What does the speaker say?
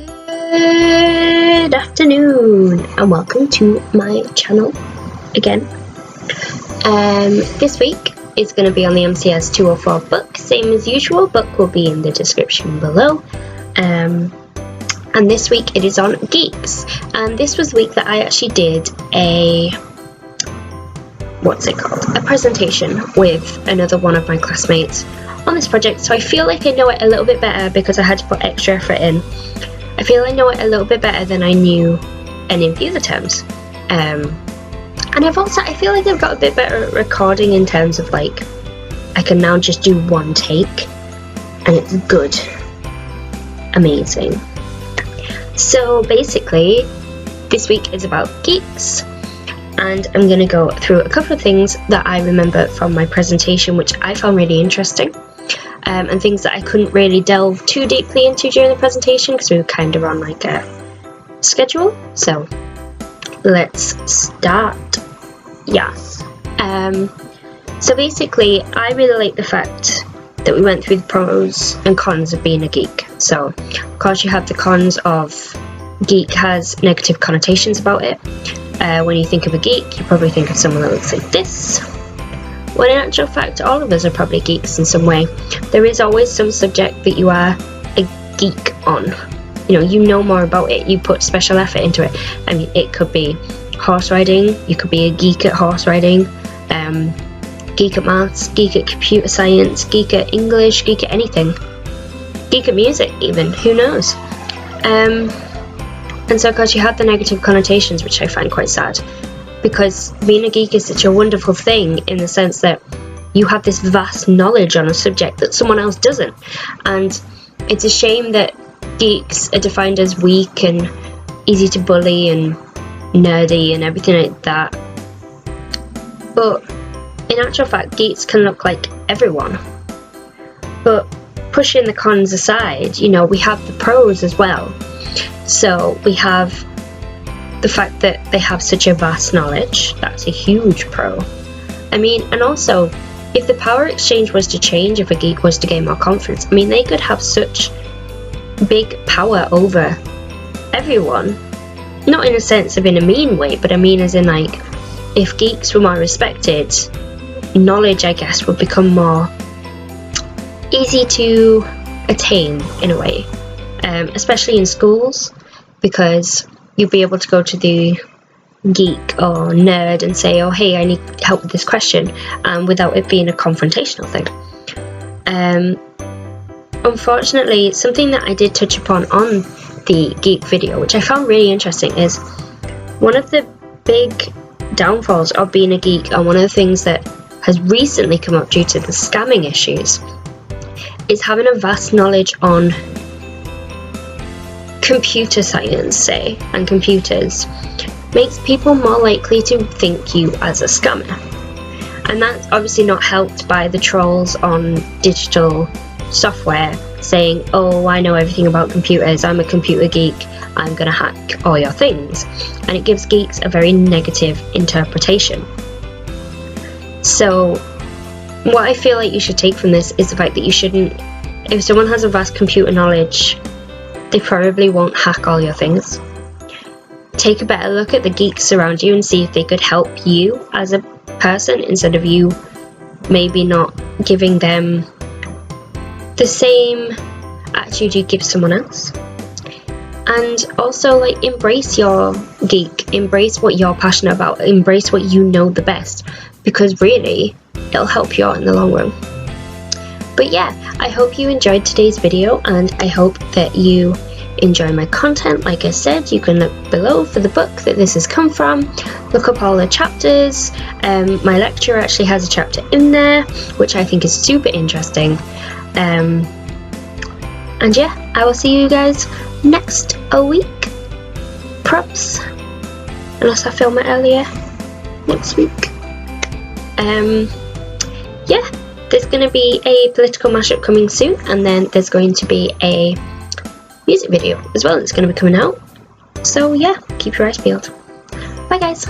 Good afternoon and welcome to my channel again. This week is going to be on the MCS 204 book, same as usual. Book will be in the description below. And this week it is on Geeks, and this was the week that I actually did a presentation with another one of my classmates on this project, so I feel like I know it a little bit better because I had to put extra effort in. I feel I know it a little bit better than I knew any of the other terms. And I feel like I've got a bit better at recording in terms of I can now just do one take and it's good. Amazing. So basically, this week is about Geeks, and I'm going to go through a couple of things that I remember from my presentation which I found really interesting. And things that I couldn't really delve too deeply into during the presentation because we were kind of on a schedule. So let's start. So basically, I really like the fact that we went through the pros and cons of being a geek. So of course you have the cons of geek has negative connotations about it. When you think of a geek, you probably think of someone that looks like this. When in actual fact, all of us are probably geeks in some way. There is always some subject that you are a geek on. You know more about it. You put special effort into it. I mean, it could be horse riding. You could be a geek at horse riding. Geek at maths. Geek at computer science. Geek at English. Geek at anything. Geek at music, even. Who knows? And so, of course, you have the negative connotations, which I find quite sad. Because being a geek is such a wonderful thing in the sense that you have this vast knowledge on a subject that someone else doesn't. And it's a shame that geeks are defined as weak and easy to bully and nerdy and everything like that. But in actual fact, geeks can look like everyone. But pushing the cons aside, we have the pros as well. So we have the fact that they have such a vast knowledge. That's a huge pro. I mean, and also, if the power exchange was to change, if a geek was to gain more confidence, I mean, they could have such big power over everyone. Not in a sense of in a mean way, but I mean as in if geeks were more respected, knowledge, I guess, would become more easy to attain in a way. Especially in schools, because you'll be able to go to the geek or nerd and say, oh hey, I need help with this question, without it being a confrontational thing. Unfortunately, something that I did touch upon on the geek video, which I found really interesting, is one of the big downfalls of being a geek, and one of the things that has recently come up due to the scamming issues, is having a vast knowledge on computer science, say, and computers makes people more likely to think you as a scammer. And that's obviously not helped by the trolls on digital software saying, oh, I know everything about computers, I'm a computer geek, I'm gonna hack all your things. And it gives geeks a very negative interpretation. So what I feel like you should take from this is the fact that you shouldn't, if someone has a vast computer knowledge, they probably won't hack all your things. Take a better look at the geeks around you and see if they could help you as a person, instead of you maybe not giving them the same attitude you give someone else. And also, embrace your geek, embrace what you're passionate about, embrace what you know the best, because really, it'll help you out in the long run. But yeah, I hope you enjoyed today's video, and I hope that you enjoy my content. Like I said, you can look below for the book that this has come from, look up all the chapters. My lecturer actually has a chapter in there, which I think is super interesting. And yeah, I will see you guys next week. Props. Unless I film it earlier next week. Yeah. There's going to be a political mashup coming soon, and then there's going to be a music video as well that's going to be coming out. So yeah, keep your eyes peeled. Bye guys!